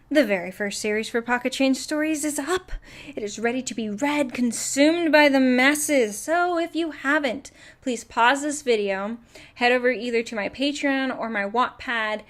The very first series for Pocket Change Stories is up. It is ready to be read, consumed by the masses. So if you haven't, please pause this video, head over either to my Patreon or my Wattpad,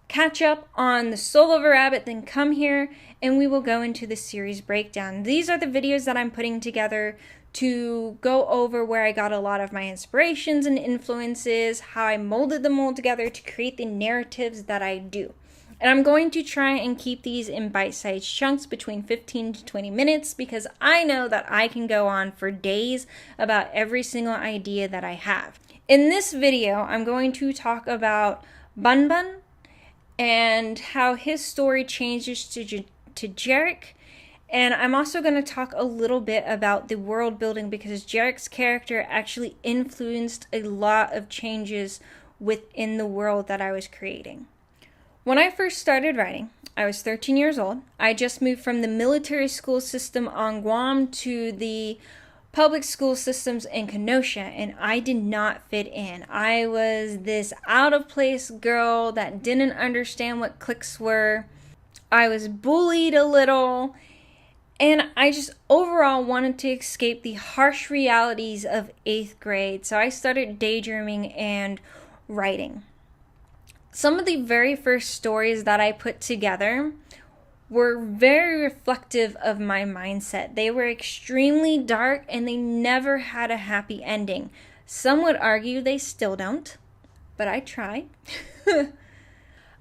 catch up on The Soul of a Rabbit, then come here and we will go into the series breakdown. These are the videos that I'm putting together to go over where I got a lot of my inspirations and influences, how I molded them all together to create the narratives that I do. And I'm going to try and keep these in bite-sized chunks between 15 to 20 minutes because I know that I can go on for days about every single idea that I have. In this video, I'm going to talk about Bun Bun and how his story changes to Jarek. And I'm also going to talk a little bit about the world building because Jarek's character actually influenced a lot of changes within the world that I was creating. When I first started writing, I was 13 years old. I just moved from the military school system on Guam to the public school systems in Kenosha, and I did not fit in. I was this out-of-place girl that didn't understand what cliques were. I was bullied a little, and I just overall wanted to escape the harsh realities of 8th grade, so I started daydreaming and writing. Some of the very first stories that I put together were very reflective of my mindset. They were extremely dark and they never had a happy ending. Some would argue they still don't, but I try.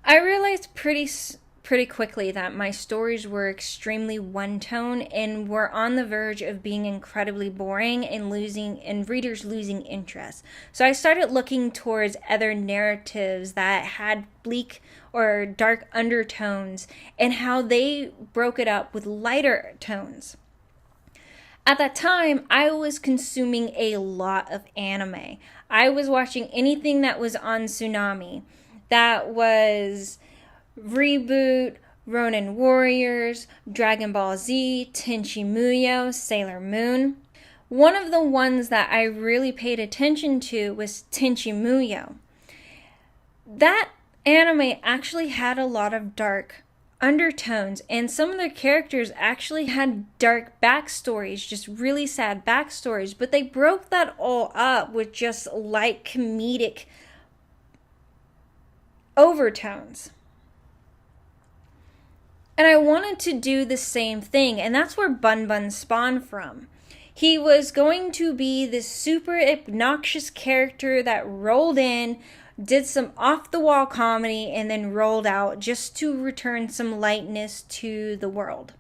I realized pretty quickly that my stories were extremely one-tone and were on the verge of being incredibly boring and readers losing interest. So I started looking towards other narratives that had bleak or dark undertones and how they broke it up with lighter tones. At that time, I was consuming a lot of anime. I was watching anything that was on Toonami. That was Reboot, Ronin Warriors, Dragon Ball Z, Tenchi Muyo, Sailor Moon. One of the ones that I really paid attention to was Tenchi Muyo. That anime actually had a lot of dark undertones, and some of their characters actually had dark backstories, just really sad backstories, but they broke that all up with just light comedic overtones. And I wanted to do the same thing, and that's where Bun Bun spawned from. He was going to be this super obnoxious character that rolled in, did some off-the-wall comedy, and then rolled out just to return some lightness to the world.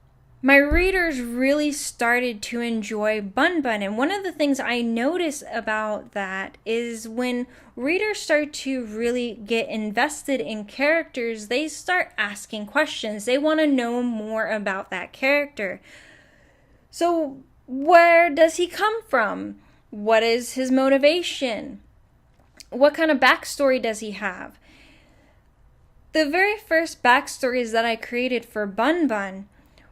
My readers really started to enjoy Bun Bun, and one of the things I notice about that is when readers start to really get invested in characters, they start asking questions. They want to know more about that character. So, where does he come from? What is his motivation? What kind of backstory does he have? The very first backstories that I created for Bun Bun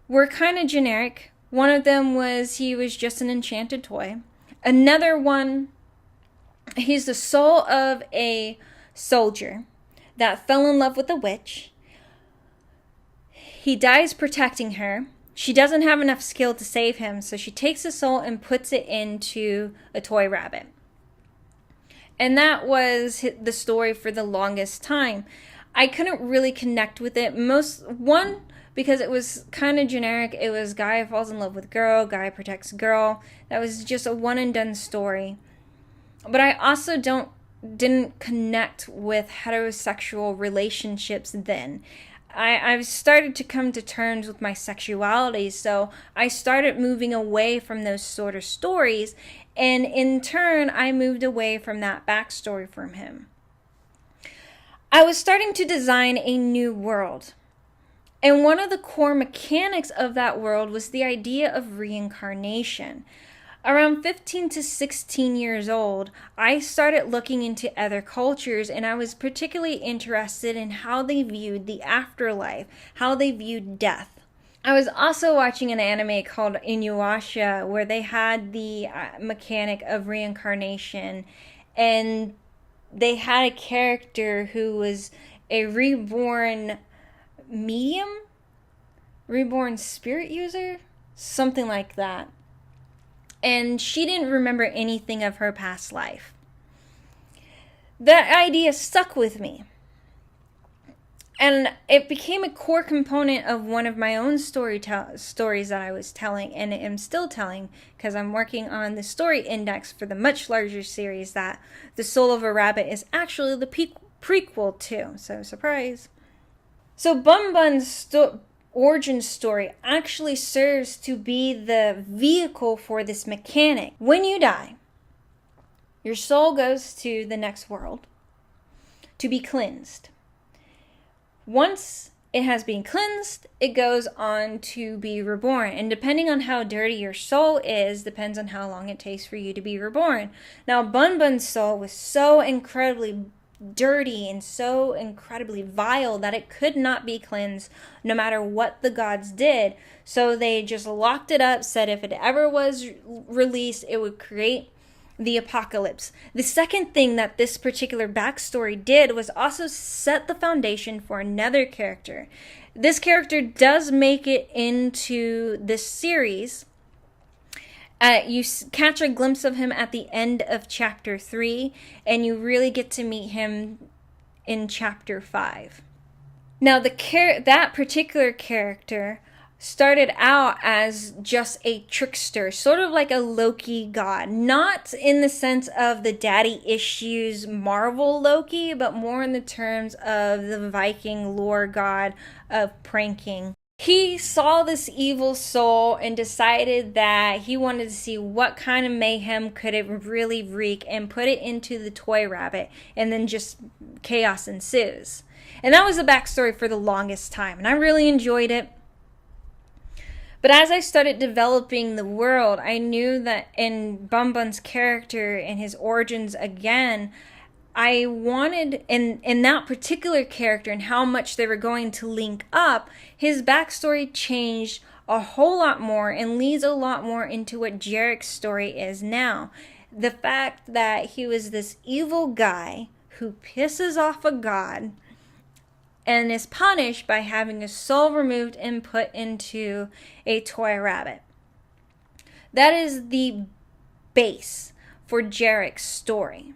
were kind of generic. One of them was he was just an enchanted toy. Another one, he's the soul of a soldier that fell in love with a witch. He dies protecting her. She doesn't have enough skill to save him, so she takes his soul and puts it into a toy rabbit. And that was the story for the longest time. I couldn't really connect with it. Because it was kind of generic. It was guy falls in love with girl, guy protects girl. That was just a one and done story. But I also didn't connect with heterosexual relationships then. I've started to come to terms with my sexuality, so I started moving away from those sort of stories, and in turn, I moved away from that backstory from him. I was starting to design a new world. And one of the core mechanics of that world was the idea of reincarnation. Around 15 to 16 years old, I started looking into other cultures, and I was particularly interested in how they viewed the afterlife, how they viewed death. I was also watching an anime called Inuyasha, where they had the mechanic of reincarnation, and they had a character who was a reborn medium reborn spirit user, something like that. And she didn't remember anything of her past life. That idea stuck with me. And it became a core component of one of my own stories that I was telling and am still telling, because I'm working on the story index for the much larger series that The Soul of a Rabbit is actually the prequel to. So, surprise. So Bun Bun's origin story actually serves to be the vehicle for this mechanic. When you die, your soul goes to the next world to be cleansed. Once it has been cleansed, it goes on to be reborn. And depending on how dirty your soul is, depends on how long it takes for you to be reborn. Now, Bun Bun's soul was so incredibly dirty and so incredibly vile that it could not be cleansed no matter what the gods did. So they just locked it up, said if it ever was released, it would create the apocalypse. The second thing that this particular backstory did was also set the foundation for another character. This character does make it into this series. You catch a glimpse of him at the end of chapter 3, and you really get to meet him in chapter 5. Now, that particular character started out as just a trickster, sort of like a Loki god. Not in the sense of the daddy issues Marvel Loki, but more in the terms of the Viking lore god of pranking. He saw this evil soul and decided that he wanted to see what kind of mayhem could it really wreak and put it into the toy rabbit, and then just chaos ensues. And that was the backstory for the longest time, and I really enjoyed it. But as I started developing the world, I knew that in Bun Bun's character and his origins again, I wanted, in that particular character and how much they were going to link up, his backstory changed a whole lot more and leads a lot more into what Jarek's story is now. The fact that he was this evil guy who pisses off a god and is punished by having his soul removed and put into a toy rabbit. That is the base for Jarek's story.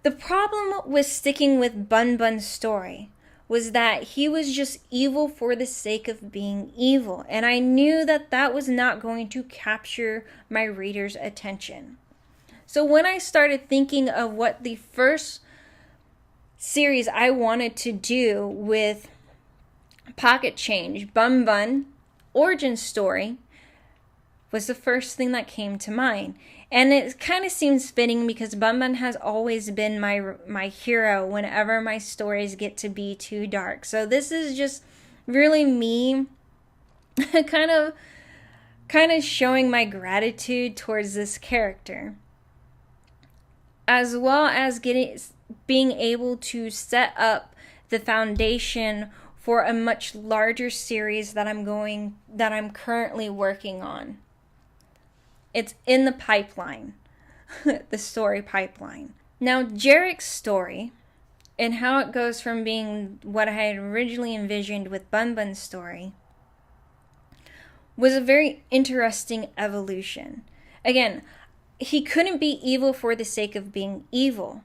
The problem with sticking with Bun Bun's story was that he was just evil for the sake of being evil, and I knew that that was not going to capture my reader's attention. So when I started thinking of what the first series I wanted to do with Pocket Change, Bun Bun origin story was the first thing that came to mind. And it kind of seems fitting because Bun Bun has always been my hero whenever my stories get to be too dark. So this is just really me kind of showing my gratitude towards this character, as well as being able to set up the foundation for a much larger series that I'm currently working on. It's in the pipeline, the story pipeline. Now, Jarek's story and how it goes from being what I had originally envisioned with Bun Bun's story was a very interesting evolution. Again, he couldn't be evil for the sake of being evil.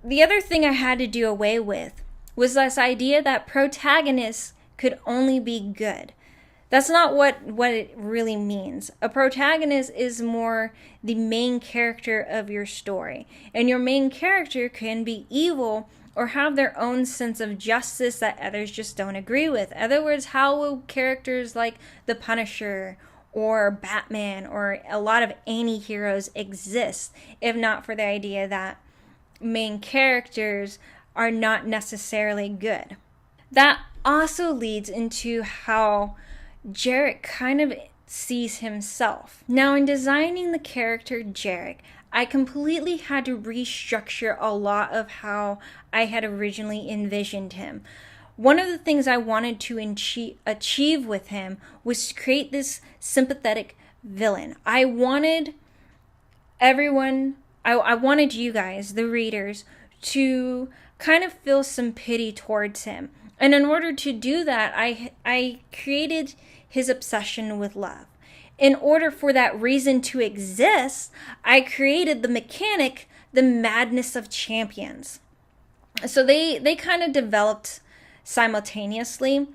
The other thing I had to do away with was this idea that protagonists could only be good. That's not what it really means. A protagonist is more the main character of your story. And your main character can be evil or have their own sense of justice that others just don't agree with. In other words, how will characters like the Punisher or Batman or a lot of anti-heroes exist if not for the idea that main characters are not necessarily good? That also leads into how Jarek kind of sees himself. Now, in designing the character Jarek, I completely had to restructure a lot of how I had originally envisioned him. One of the things I wanted to achieve with him was to create this sympathetic villain. I wanted everyone, I wanted you guys, the readers, to kind of feel some pity towards him. And in order to do that, I created his obsession with love. In order for that reason to exist, I created the mechanic, the Madness of Champions. So they kind of developed simultaneously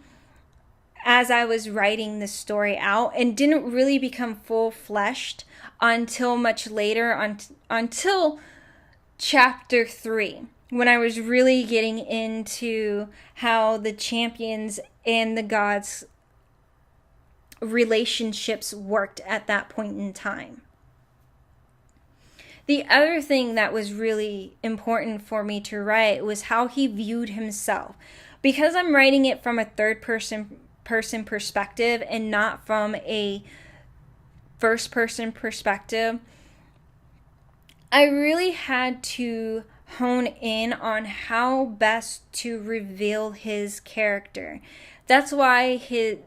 as I was writing this story out, and didn't really become full-fleshed until much later, until chapter 3, when I was really getting into how the champions and the gods' relationships worked at that point in time. The other thing that was really important for me to write was how he viewed himself. Because I'm writing it from a third person perspective and not from a first person perspective, I really had to hone in on how best to reveal his character. That's why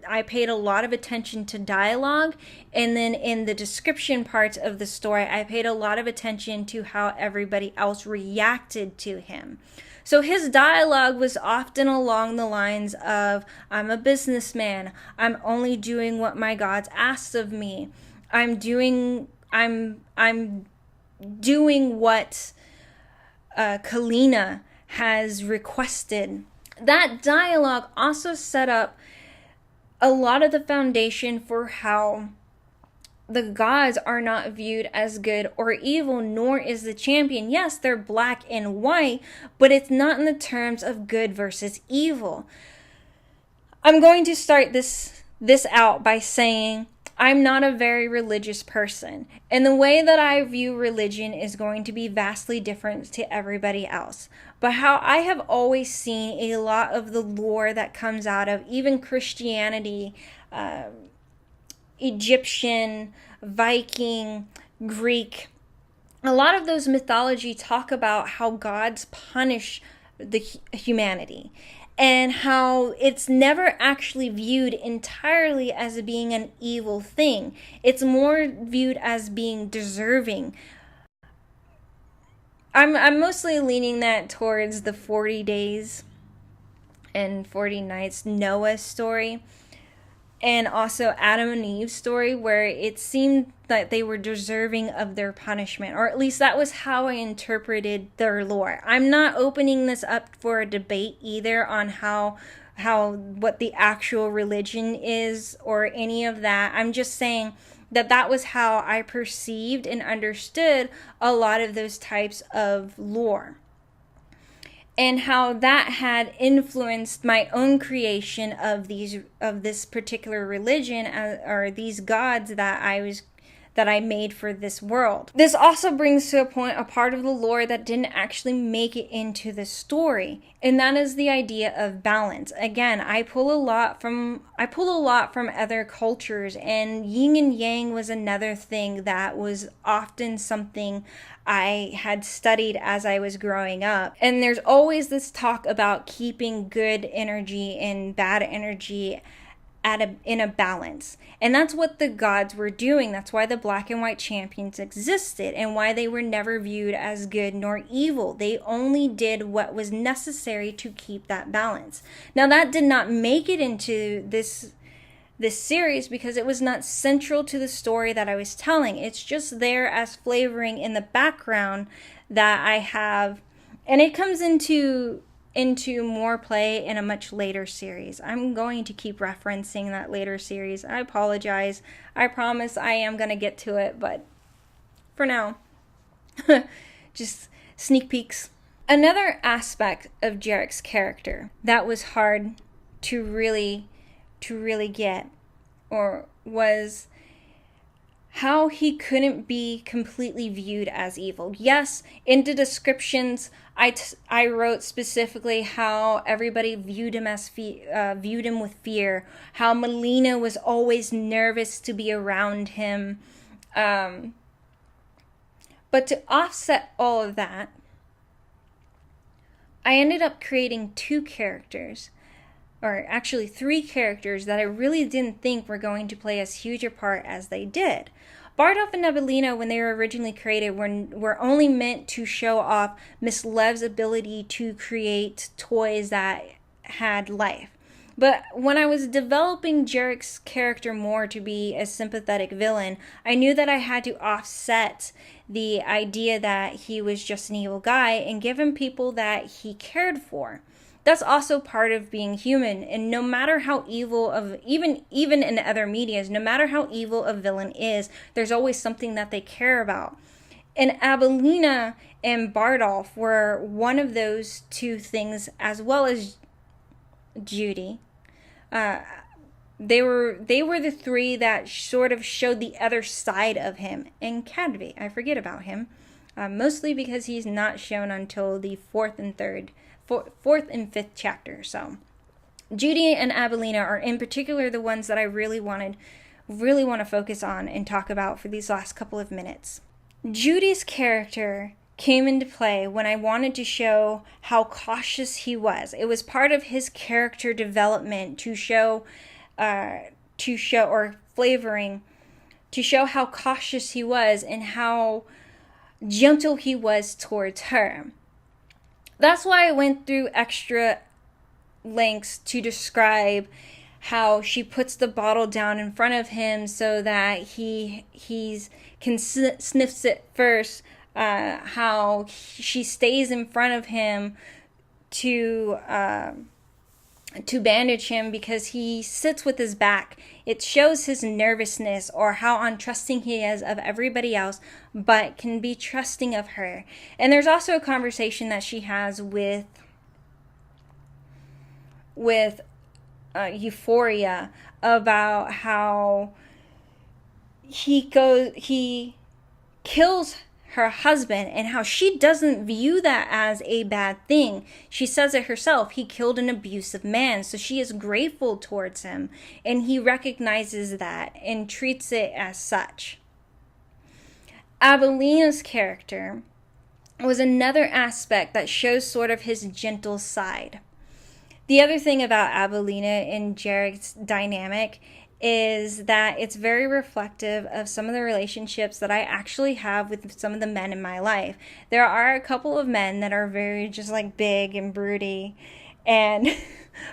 I paid a lot of attention to dialogue, and then in the description parts of the story, I paid a lot of attention to how everybody else reacted to him. So his dialogue was often along the lines of, I'm a businessman, I'm only doing what my gods asked of me, I'm doing what Kalina has requested. That dialogue also set up a lot of the foundation for how the gods are not viewed as good or evil, nor is the champion. Yes, they're black and white, but it's not in the terms of good versus evil. I'm going to start this out by saying I'm not a very religious person, and the way that I view religion is going to be vastly different to everybody else. But how I have always seen a lot of the lore that comes out of even Christianity, Egyptian, Viking, Greek, a lot of those mythology talk about how gods punish the humanity, and how it's never actually viewed entirely as being an evil thing. It's more viewed as being deserving. I'm mostly leaning that towards the 40 days and 40 nights Noah story, and also Adam and Eve's story, where it seemed that they were deserving of their punishment, or at least that was how I interpreted their lore. I'm not opening this up for a debate either on how what the actual religion is or any of that. I'm just saying that was how I perceived and understood a lot of those types of lore, and how that had influenced my own creation of this particular religion, or these gods that I made for this world. This also brings to a part of the lore that didn't actually make it into the story, and that is the idea of balance. Again, I pull a lot from other cultures, and yin and yang was another thing that was often something I had studied as I was growing up. And there's always this talk about keeping good energy and bad energy in a balance. And that's what the gods were doing. That's why the black and white champions existed, and why they were never viewed as good nor evil. They only did what was necessary to keep that balance. Now, that did not make it into this series because it was not central to the story that I was telling. It's just there as flavoring in the background that I have, and it comes into more play in a much later series. I'm going to keep referencing that later series. I apologize. I promise I am going to get to it, but for now, just sneak peeks. Another aspect of Jarek's character that was hard to really get, or was how he couldn't be completely viewed as evil. Yes, in the descriptions, I wrote specifically how everybody viewed him with fear, how Melina was always nervous to be around him. But to offset all of that, I ended up creating 2 characters, or actually 3 characters, that I really didn't think were going to play as huge a part as they did. Bardolph and Nebelina, when they were originally created, were only meant to show off Miss Lev's ability to create toys that had life. But when I was developing Jarek's character more to be a sympathetic villain, I knew that I had to offset the idea that he was just an evil guy and give him people that he cared for. That's also part of being human, and no matter how evil of even in other medias, no matter how evil a villain is, there's always something that they care about. And Abelina and Bardolph were one of those two things, as well as Judy. They were the three that sort of showed the other side of him. And Cadby, I forget about him, mostly because he's not shown until the fourth and fifth chapter. So Judy and Abelina are in particular the ones that I really want to focus on and talk about for these last couple of minutes. Judy's character came into play when I wanted to show how cautious he was. It was part of his character development to show flavoring, to show how cautious he was and how gentle he was towards her. That's why I went through extra lengths to describe how she puts the bottle down in front of him so that he sniffs it first. How she stays in front of him to bandage him because he sits with his back. It shows his nervousness or how untrusting he is of everybody else, but can be trusting of her. And there's also a conversation that she has with Euphoria about how he kills her husband and how she doesn't view that as a bad thing. She says it herself. He killed an abusive man, so she is grateful towards him, and he recognizes that and treats it as such. Abelina's character was another aspect that shows sort of his gentle side. The other thing about Abelina and Jarek's dynamic is that it's very reflective of some of the relationships that I actually have with some of the men in my life. There are a couple of men that are very just like big and broody and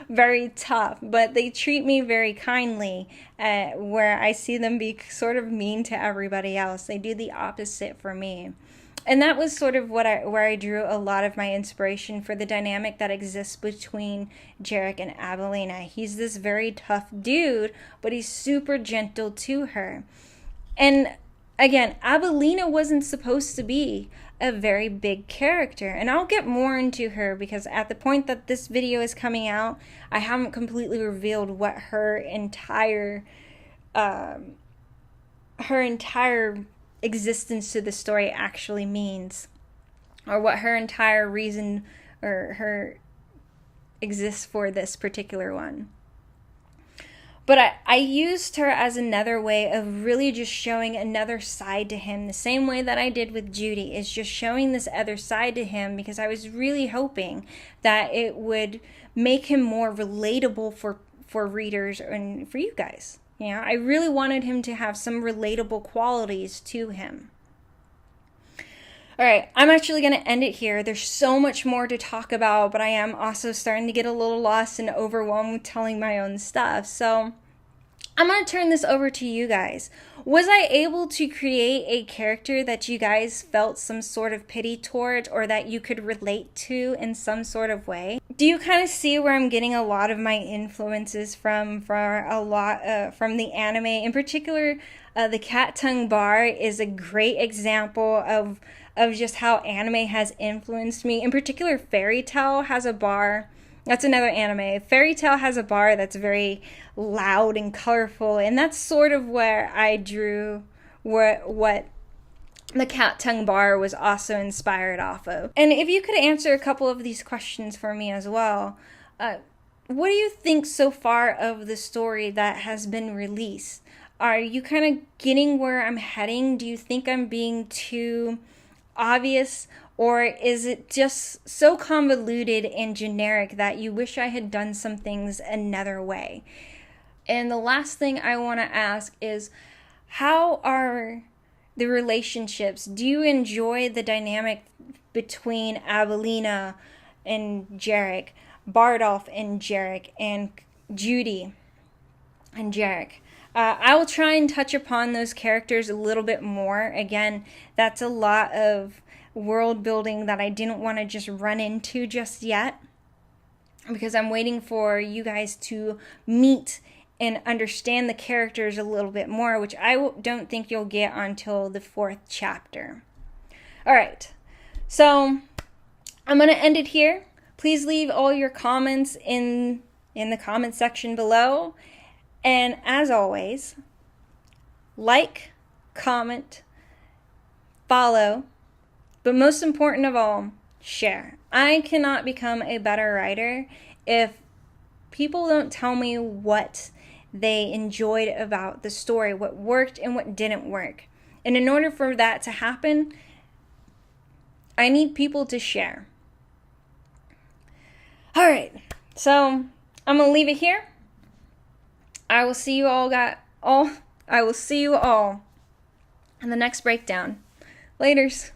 very tough, but they treat me very kindly, where I see them be sort of mean to everybody else. They do the opposite for me. And that was sort of where I drew a lot of my inspiration for the dynamic that exists between Jarek and Abelina. He's this very tough dude, but he's super gentle to her. And again, Abelina wasn't supposed to be a very big character. And I'll get more into her because at the point that this video is coming out, I haven't completely revealed what her entire existence to the story actually means, or what her entire reason or her exists for this particular one. But I used her as another way of really just showing another side to him, the same way that I did with Judy, is just showing this other side to him because I was really hoping that it would make him more relatable for readers and for you guys. You know, I really wanted him to have some relatable qualities to him. All right, I'm actually going to end it here. There's so much more to talk about, but I am also starting to get a little lost and overwhelmed with telling my own stuff. So I'm going to turn this over to you guys. Was I able to create a character that you guys felt some sort of pity towards or that you could relate to in some sort of way? Do you kind of see where I'm getting a lot of my influences from the anime? In particular, the Cat Tongue Bar is a great example of just how anime has influenced me. In particular, Fairy Tail has a bar. That's another anime. Fairy Tail has a bar that's very loud and colorful, and that's sort of where I drew what the Cat Tongue Bar was also inspired off of. And if you could answer a couple of these questions for me as well, what do you think so far of the story that has been released? Are you kind of getting where I'm heading? Do you think I'm being too obvious, or is it just so convoluted and generic that you wish I had done some things another way? And the last thing I want to ask is, how are the relationships? Do you enjoy the dynamic between Abelina and Jarek? Bardolph and Jarek, and Judy and Jarek. I will try and touch upon those characters a little bit more. Again, that's a lot of world building that I didn't want to just run into just yet, because I'm waiting for you guys to meet and understand the characters a little bit more, which I don't think you'll get until the 4th chapter. All right, so I'm going to end it here. Please leave all your comments in the comment section below. And as always, like, comment, follow, but most important of all, share. I cannot become a better writer if people don't tell me what they enjoyed about the story, what worked and what didn't work. And in order for that to happen, I need people to share. All right, so I'm gonna leave it here. I will see you all in the next breakdown. Laters.